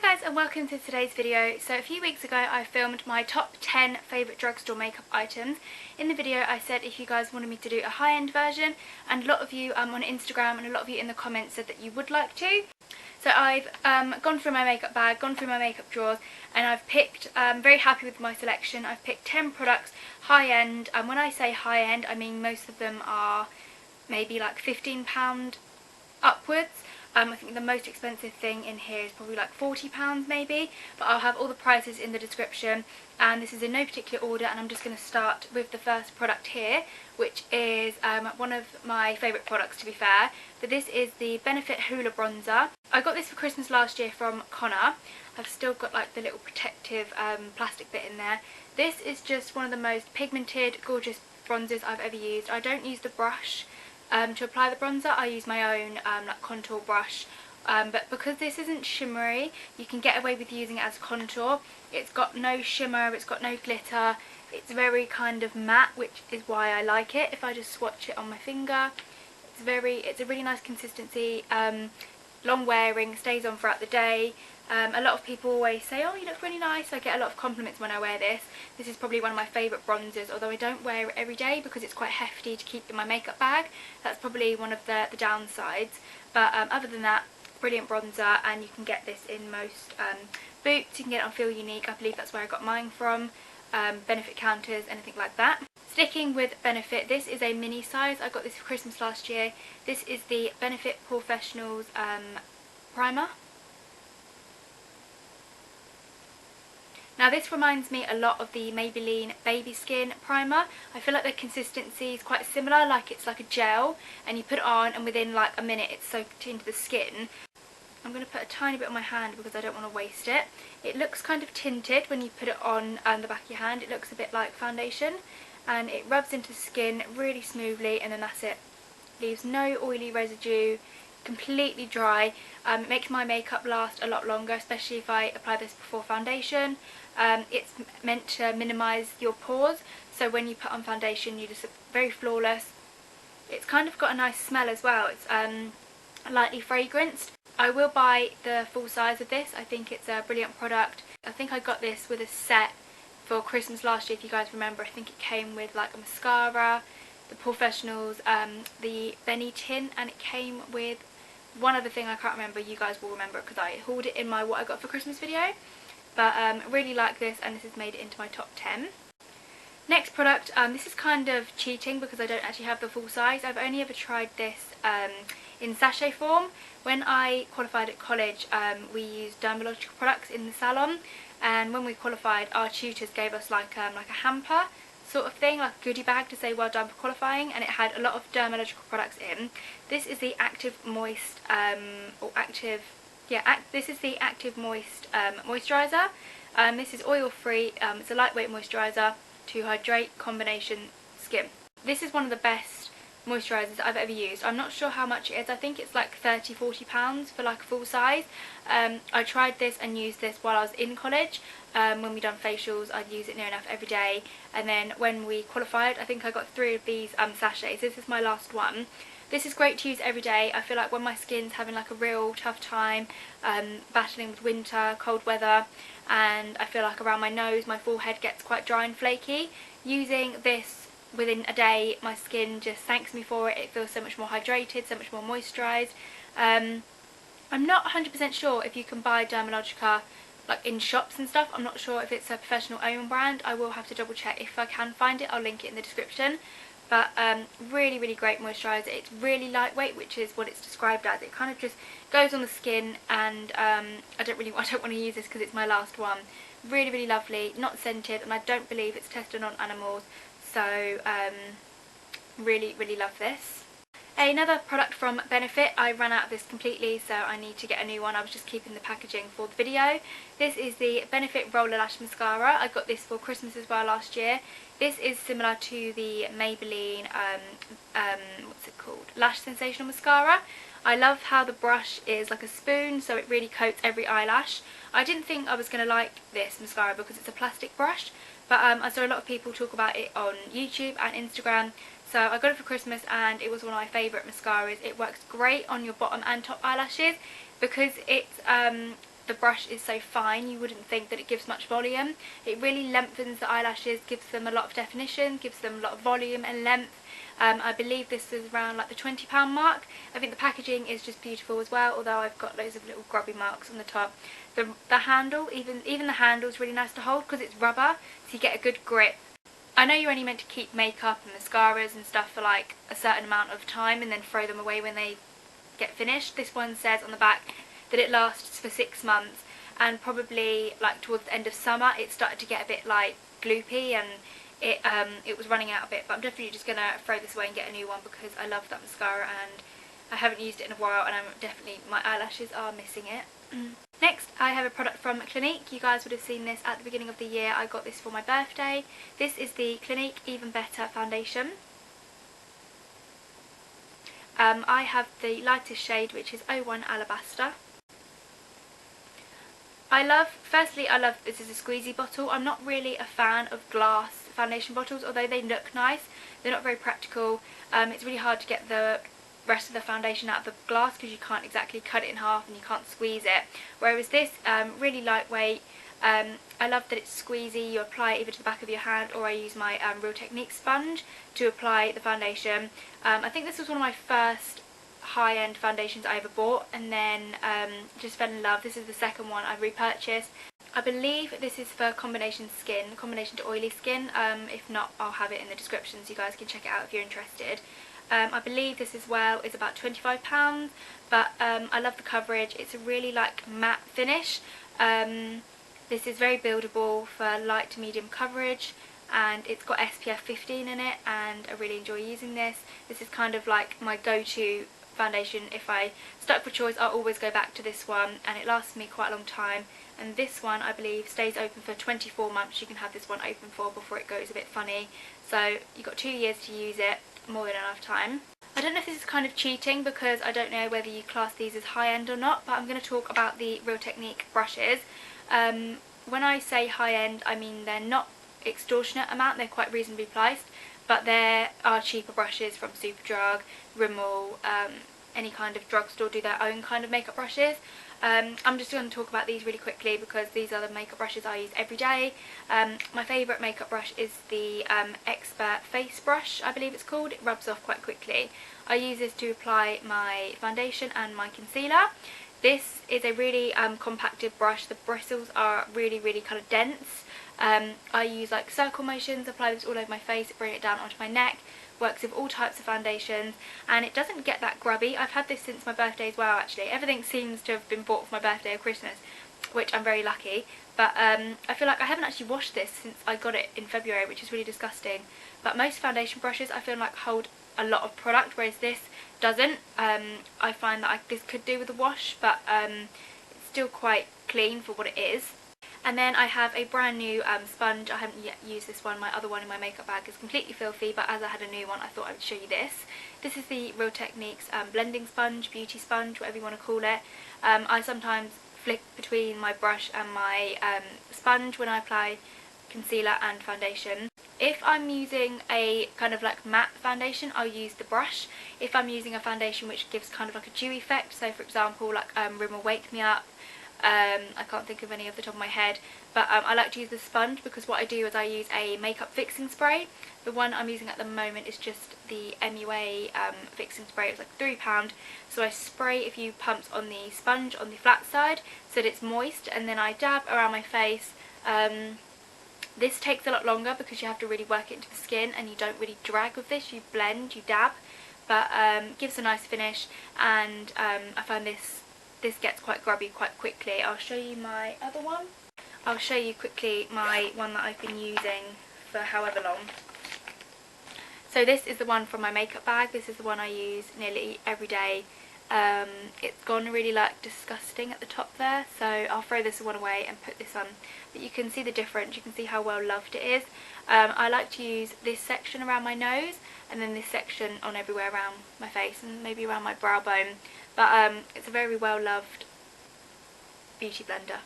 Hi guys and welcome to today's video. So a few weeks ago I filmed my top 10 favourite drugstore makeup items. In the video I said if you guys wanted me to do a high-end version, and a lot of you on Instagram and a lot of you in the comments said that you would like to. So I've gone through my makeup bag, gone through my makeup drawers, and I've picked, very happy with my selection. I've picked 10 products, high-end, and when I say high-end I mean most of them are maybe like £15 upwards. I think the most expensive thing in here is probably like £40 maybe, but I'll have all the prices in the description, and this is in no particular order, and I'm just going to start with the first product here, which is one of my favourite products, to be fair. But this is the Benefit Hoola Bronzer. I got this for Christmas last year from Connor. I've still got like the little protective plastic bit in there. This is just one of the most pigmented, gorgeous bronzers I've ever used. I don't use the brush to apply the bronzer. I use my own like contour brush, but because this isn't shimmery, you can get away with using it as contour. It's got no shimmer, it's got no glitter, it's very kind of matte, which is why I like it. If I just swatch it on my finger, it's a really nice consistency, long wearing, stays on throughout the day. A lot of people always say, oh, you look really nice. I get a lot of compliments when I wear this. This is probably one of my favourite bronzers, although I don't wear it every day because it's quite hefty to keep in my makeup bag. That's probably one of the downsides. But other than that, brilliant bronzer, and you can get this in most boots. You can get it on Feel Unique. I believe that's where I got mine from. Benefit counters, anything like that. Sticking with Benefit, this is a mini size. I got this for Christmas last year. This is the Benefit Professionals Primer. Now this reminds me a lot of the Maybelline Baby Skin Primer. I feel like the consistency is quite similar, like it's like a gel, and you put it on and within like a minute it's soaked into the skin. I'm going to put a tiny bit on my hand because I don't want to waste it. It looks kind of tinted when you put it on the back of your hand. It looks a bit like foundation, and it rubs into the skin really smoothly, and then that's it. Leaves no oily residue, completely dry. It makes my makeup last a lot longer, especially if I apply this before foundation. It's meant to minimise your pores, so when you put on foundation you just look very flawless. It's kind of got a nice smell as well. It's lightly fragranced. I will buy the full size of this. I think it's a brilliant product. I think I got this with a set for Christmas last year, if you guys remember. I think it came with like a mascara, the Professionals, the Benny tin, and it came with one other thing I can't remember. You guys will remember it because I hauled it in my what I got for Christmas video. But really like this, and this has made it into my top 10. Next product, this is kind of cheating because I don't actually have the full size. I've only ever tried this in sachet form. When I qualified at college, we used dermatological products in the salon, and when we qualified our tutors gave us like a hamper sort of thing, like a goodie bag to say well done for qualifying, and it had a lot of dermatological products in. This is the Active Moist this is the Active Moist Moisturiser. This is oil free. It's a lightweight moisturiser to hydrate combination skin. This is one of the best moisturisers I've ever used. I'm not sure how much it is. I think it's like £30–40 for like a full size. I tried this and used this while I was in college. When we done facials, I'd use it near enough every day, and then when we qualified I think I got 3 of these sachets. This is my last one. This is great to use every day. I feel like when my skin's having like a real tough time, battling with winter, cold weather, and I feel like around my nose, my forehead gets quite dry and flaky, using this within a day, my skin just thanks me for it. It feels so much more hydrated, so much more moisturised. I'm not 100% sure if you can buy Dermalogica like in shops and stuff. I'm not sure if it's a professional own brand. I will have to double check. If I can find it, I'll link it in the description. But really, really great moisturiser. It's really lightweight, which is what it's described as. It kind of just goes on the skin, and I don't want to use this because it's my last one. Really, really lovely, not scented, and I don't believe it's tested on animals. So really, really love this. Another product from Benefit. I ran out of this completely, so I need to get a new one. I was just keeping the packaging for the video. This is the Benefit Roller Lash Mascara. I got this for Christmas as well last year. This is similar to the Maybelline, what's it called? Lash Sensational Mascara. I love how the brush is like a spoon, so it really coats every eyelash. I didn't think I was going to like this mascara because it's a plastic brush, but I saw a lot of people talk about it on YouTube and Instagram. So I got it for Christmas, and it was one of my favourite mascaras. It works great on your bottom and top eyelashes because it's the brush is so fine you wouldn't think that it gives much volume. It really lengthens the eyelashes, gives them a lot of definition, gives them a lot of volume and length. I believe this is around like the £20 mark. I think the packaging is just beautiful as well, although I've got loads of little grubby marks on the top. The handle, even the handle is really nice to hold because it's rubber, so you get a good grip. I know you're only meant to keep makeup and mascaras and stuff for like a certain amount of time and then throw them away when they get finished. This one says on the back that it lasts for 6 months, and probably like towards the end of summer it started to get a bit like gloopy and it was running out a bit, but I'm definitely just going to throw this away and get a new one because I love that mascara and I haven't used it in a while, and my eyelashes are missing it. Next, I have a product from Clinique. You guys would have seen this at the beginning of the year. I got this for my birthday. This is the Clinique Even Better Foundation. I have the lightest shade, which is 01 Alabaster. Firstly, I love this is a squeezy bottle. I'm not really a fan of glass foundation bottles, although they look nice. They're not very practical. It's really hard to get the rest of the foundation out of the glass because you can't exactly cut it in half and you can't squeeze it. Whereas this, really lightweight. I love that it's squeezy. You apply it either to the back of your hand, or I use my Real Technique sponge to apply the foundation. I think this was one of my first high-end foundations I ever bought, and then just fell in love. This is the second one I've repurchased. I believe this is for combination to oily skin. If not, I'll have it in the description so you guys can check it out if you're interested. I believe this as well is about £25, but I love the coverage. It's a really like matte finish. This is very buildable for light to medium coverage, and it's got SPF 15 in it, and I really enjoy using this. This is kind of like my go-to foundation. If I stuck for choice, I'll always go back to this one, and it lasts me quite a long time. And this one, I believe, stays open for 24 months. You can have this one open for before it goes a bit funny. So you've got 2 years to use it, more than enough time. I don't know if this is kind of cheating because I don't know whether you class these as high-end or not, but I'm going to talk about the Real Technique brushes. When I say high-end, I mean they're not extortionate amount, they're quite reasonably priced, but there are cheaper brushes from Superdrug, Rimmel, any kind of drugstore do their own kind of makeup brushes. I'm just going to talk about these really quickly because these are the makeup brushes I use every day. My favourite makeup brush is the Expert Face Brush, I believe it's called. It rubs off quite quickly. I use this to apply my foundation and my concealer. This is a really compacted brush. The bristles are really kind of dense. I use like circle motions, apply this all over my face, bring it down onto my neck. Works with all types of foundations, and it doesn't get that grubby. I've had this since my birthday as well, actually. Everything seems to have been bought for my birthday or Christmas, which I'm very lucky. But I feel like I haven't actually washed this since I got it in February, which is really disgusting. But most foundation brushes I feel like hold a lot of product, whereas this doesn't. I find that this could do with a wash, but it's still quite clean for what it is. And then I have a brand new sponge. I haven't yet used this one. My other one in my makeup bag is completely filthy, but as I had a new one, I thought I would show you this. This is the Real Techniques blending sponge, beauty sponge, whatever you want to call it. I sometimes flick between my brush and my sponge when I apply concealer and foundation. If I'm using a kind of like matte foundation, I'll use the brush. If I'm using a foundation which gives kind of like a dewy effect, so for example like Rimmel Wake Me Up, I can't think of any off the top of my head, but I like to use the sponge because what I do is I use a makeup fixing spray. The one I'm using at the moment is just the MUA fixing spray. It's like £3, so I spray a few pumps on the sponge on the flat side so that it's moist, and then I dab around my face. This takes a lot longer because you have to really work it into the skin, and you don't really drag with this, you blend, you dab, but gives a nice finish. And I find this gets quite grubby quite quickly. I'll show you my other one. I'll show you quickly my one that I've been using for however long. So this is the one from my makeup bag. This is the one I use nearly every day. It's gone really like disgusting at the top there, so I'll throw this one away and put this on. But you can see the difference, you can see how well loved it is. I like to use this section around my nose and then this section on everywhere around my face and maybe around my brow bone. But it's a very well loved beauty blender.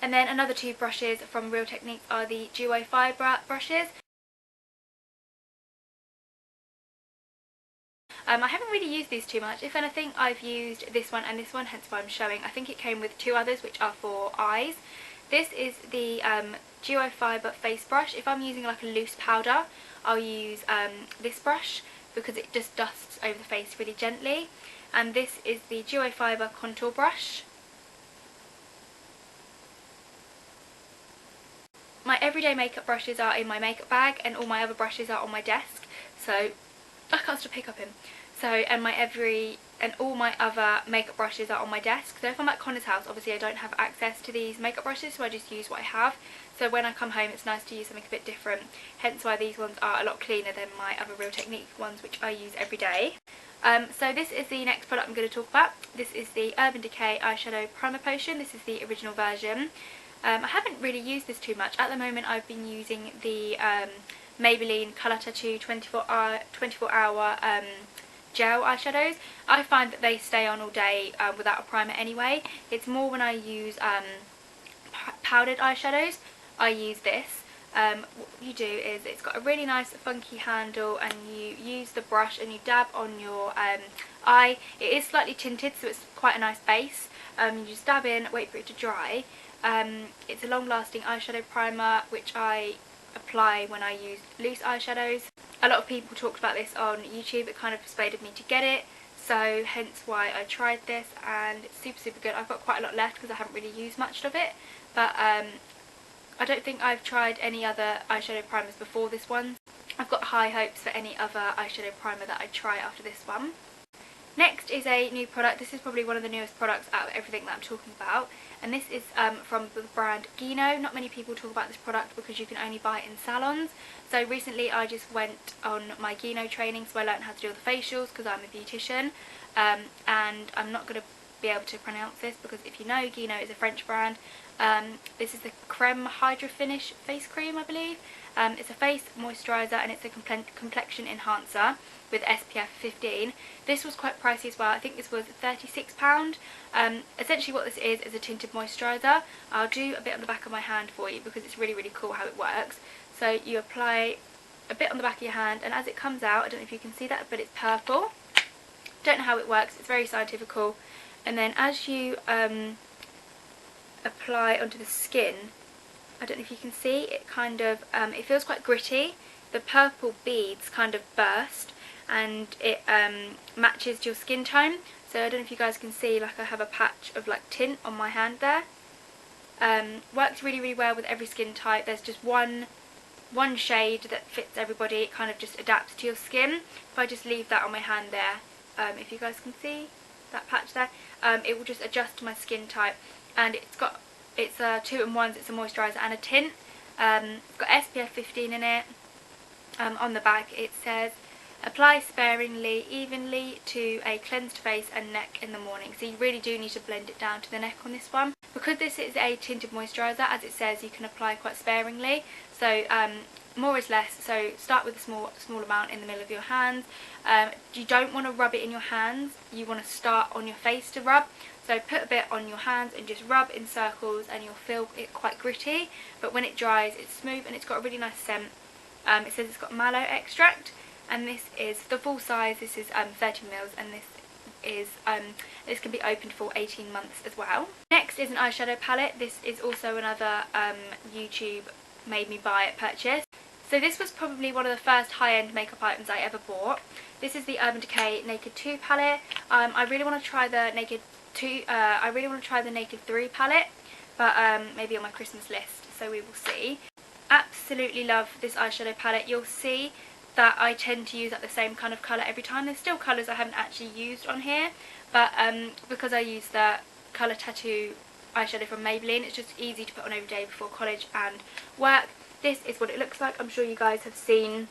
And then another two brushes from Real Technique are the Duo Fibre brushes. I haven't really used these too much. If anything, I've used this one and this one, hence why I'm showing. I think it came with 2 others which are for eyes. This is the Duo Fibre face brush. If I'm using like a loose powder, I'll use this brush because it just dusts over the face really gently. And this is the Duo Fibre contour brush. My everyday makeup brushes are in my makeup bag, and all my other brushes are on my desk, so I can't stop hiccuping. And all my other makeup brushes are on my desk. So if I'm at Connor's house, obviously I don't have access to these makeup brushes, so I just use what I have. So when I come home, it's nice to use something a bit different, hence why these ones are a lot cleaner than my other Real Technique ones, which I use every day. So this is the next product I'm going to talk about. This is the Urban Decay Eyeshadow Primer Potion. This is the original version. I haven't really used this too much. At the moment I've been using the Maybelline Colour Tattoo 24 hour gel eyeshadows. I find that they stay on all day without a primer anyway. It's more when I use powdered eyeshadows, I use this. What you do is, it's got a really nice funky handle, and you use the brush and you dab on your eye. It is slightly tinted, so it's quite a nice base. You just dab in, wait for it to dry. It's a long-lasting eyeshadow primer which I apply when I use loose eyeshadows. A lot of people talked about this on YouTube. It kind of persuaded me to get it, so hence why I tried this, and it's super good. I've got quite a lot left because I haven't really used much of it, but I don't think I've tried any other eyeshadow primers before this one. I've got high hopes for any other eyeshadow primer that I try after this one. Next is a new product. This is probably one of the newest products out of everything that I'm talking about, and this is from the brand Gino. Not many people talk about this product because you can only buy it in salons. So recently I just went on my Gino training, so I learned how to do all the facials because I'm a beautician, and I'm not going to be able to pronounce this because if you know, Gino is a French brand. This is the Creme Hydra Finish face cream, I believe. It's a face moisturiser, and it's a complexion enhancer with SPF 15. This was quite pricey as well. I think this was £36. Essentially what this is a tinted moisturiser. I'll do a bit on the back of my hand for you because it's really cool how it works. So you apply a bit on the back of your hand, and as it comes out, I don't know if you can see that, but it's purple. Don't know how it works, it's very scientifical. And then as you apply onto the skin, I don't know if you can see, it kind of, it feels quite gritty. The purple beads kind of burst, and it matches your skin tone. So I don't know if you guys can see, like I have a patch of like tint on my hand there. Works really well with every skin type. There's just one shade that fits everybody. It kind of just adapts to your skin. If I just leave that on my hand there, if you guys can see that patch there, it will just adjust to my skin type. And it's 2-in-1s. It's a moisturiser and a tint. It's got SPF 15 in it. On the back it says, apply sparingly, evenly to a cleansed face and neck in the morning. So you really do need to blend it down to the neck on this one. Because this is a tinted moisturiser, as it says, you can apply quite sparingly. So more is less. So start with a small amount in the middle of your hands. You don't want to rub it in your hands. You want to start on your face to rub. So put a bit on your hands and just rub in circles, and you'll feel it quite gritty. But when it dries, it's smooth and it's got a really nice scent. It says it's got mallow extract, and this is the full size. This is 30ml, and this can be opened for 18 months as well. Next is an eyeshadow palette. This is also another YouTube made me buy it purchase. So this was probably one of the first high-end makeup items I ever bought. This is the Urban Decay Naked 2 palette. I really want to try the Naked 3 palette, but maybe on my Christmas list, so we will see. Absolutely love this eyeshadow palette. You'll see that I tend to use like the same kind of colour every time. There's still colours I haven't actually used on here, but because I use the Colour Tattoo eyeshadow from Maybelline, it's just easy to put on every day before college and work. This is what it looks like. I'm sure you guys have seen,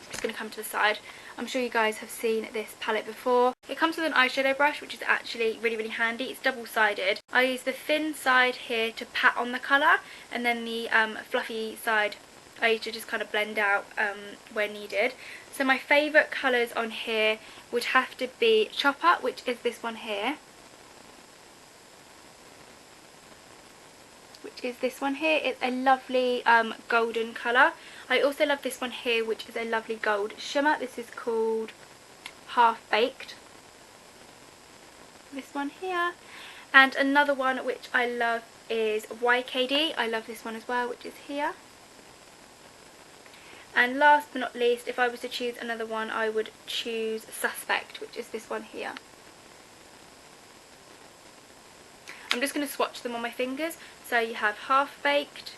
I'm just going to come to the side, I'm sure you guys have seen this palette before. It comes with an eyeshadow brush, which is actually really handy. It's double-sided. I use the thin side here to pat on the colour, and then the fluffy side I use to just kind of blend out where needed. So my favourite colours on here would have to be Chopper, which is this one here. It's a lovely golden colour. I also love this one here, which is a lovely gold shimmer. This is called Half Baked, this one here, and another one which I love is YKD. I love this one as well, which is here. And last but not least, if I was to choose another one, I would choose Suspect, which is this one here. I'm just going to swatch them on my fingers. So you have Half Baked,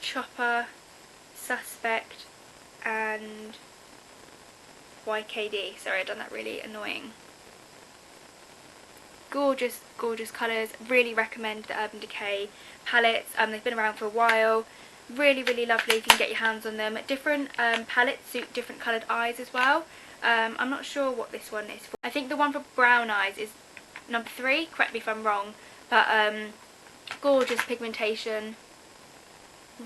Chopper, Suspect, and YKD. Sorry, I've done that really annoying. Gorgeous, gorgeous colours. Really recommend the Urban Decay palettes. They've been around for a while. Really, really lovely if you can get your hands on them. Different palettes suit different coloured eyes as well. I'm not sure what this one is for. I think the one for brown eyes is number 3. Correct me if I'm wrong. But gorgeous pigmentation.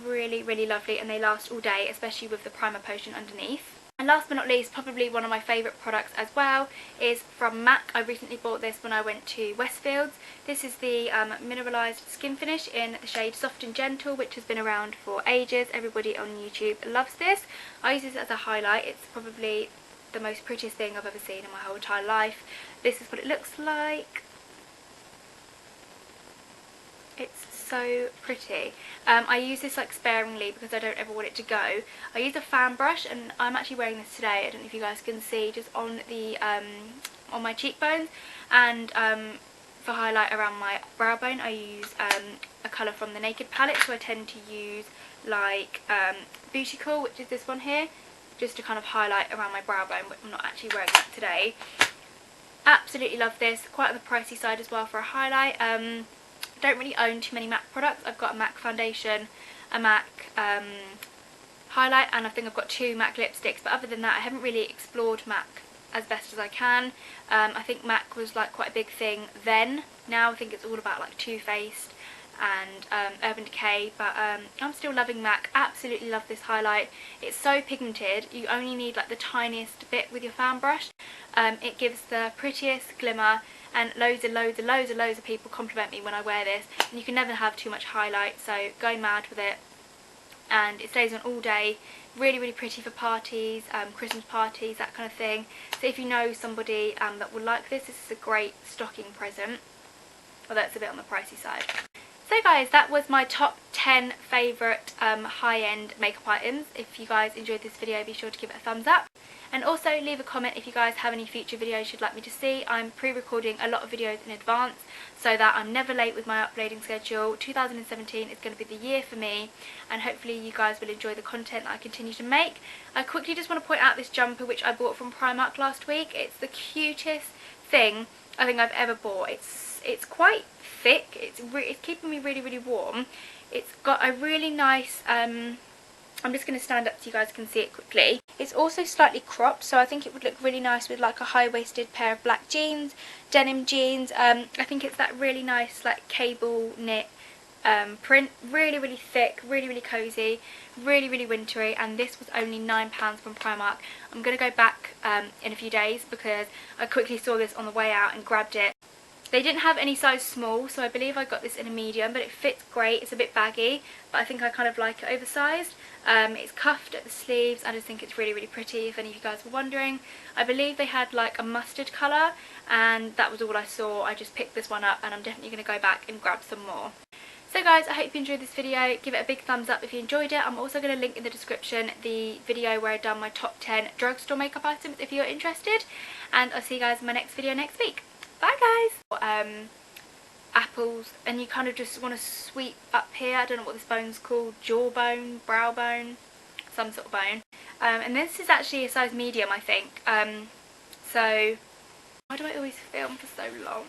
Really, really lovely, and they last all day, especially with the primer potion underneath. And last but not least, probably one of my favourite products as well is from MAC. I recently bought this when I went to Westfields. This is the mineralised skin finish in the shade Soft and Gentle, which has been around for ages. Everybody on YouTube loves this. I use this as a highlight. It's probably the most prettiest thing I've ever seen in my whole entire life. This is what it looks like. It's so pretty. I use this like sparingly because I don't ever want it to go. I use a fan brush, and I'm actually wearing this today. I don't know if you guys can see, just on the on my cheekbones, and for highlight around my brow bone I use a colour from the Naked palette. So I tend to use like Beauticool, which is this one here, just to kind of highlight around my brow bone, but I'm not actually wearing that today. Absolutely love this. Quite on the pricey side as well for a highlight. Don't really own too many MAC products. I've got a MAC foundation, a MAC highlight, and I think I've got 2 MAC lipsticks, but other than that I haven't really explored MAC as best as I can. I think MAC was like quite a big thing then. Now I think it's all about like Too Faced and Urban Decay, but I'm still loving MAC. Absolutely love this highlight. It's so pigmented, you only need like the tiniest bit with your fan brush. It gives the prettiest glimmer, and loads of people compliment me when I wear this, and you can never have too much highlight, so go mad with it. And it stays on all day. Really, really pretty for parties, Christmas parties, that kind of thing. So if you know somebody that would like this, this is a great stocking present, although it's a bit on the pricey side. So guys, that was my top 10 favourite high-end makeup items. If you guys enjoyed this video, be sure to give it a thumbs up. And also leave a comment if you guys have any future videos you'd like me to see. I'm pre-recording a lot of videos in advance so that I'm never late with my uploading schedule. 2017 is going to be the year for me, and hopefully you guys will enjoy the content that I continue to make. I quickly just want to point out this jumper which I bought from Primark last week. It's the cutest thing I think I've ever bought. It's quite thick. It's keeping me really, really warm. It's got a really nice I'm just going to stand up so you guys can see it quickly. It's also slightly cropped, so I think it would look really nice with like a high-waisted pair of black jeans, denim jeans. I think it's that really nice like cable knit print. Really, really thick, really, really cosy, really, really wintry, and this was only £9 from Primark. I'm going to go back in a few days because I quickly saw this on the way out and grabbed it. They didn't have any size small, so I believe I got this in a medium, but it fits great. It's a bit baggy, but I think I kind of like it oversized. It's cuffed at the sleeves. I just think it's really, really pretty, if any of you guys were wondering. I believe they had like a mustard colour, and that was all I saw. I just picked this one up, and I'm definitely going to go back and grab some more. So guys, I hope you enjoyed this video. Give it a big thumbs up if you enjoyed it. I'm also going to link in the description the video where I've done my top 10 drugstore makeup items if you're interested. And I'll see you guys in my next video next week. Bye guys! Apples, and you kind of just want to sweep up here. I don't know what this bone's called. Jawbone, brow bone, some sort of bone. And this is actually a size medium, I think. So, why do I always film for so long?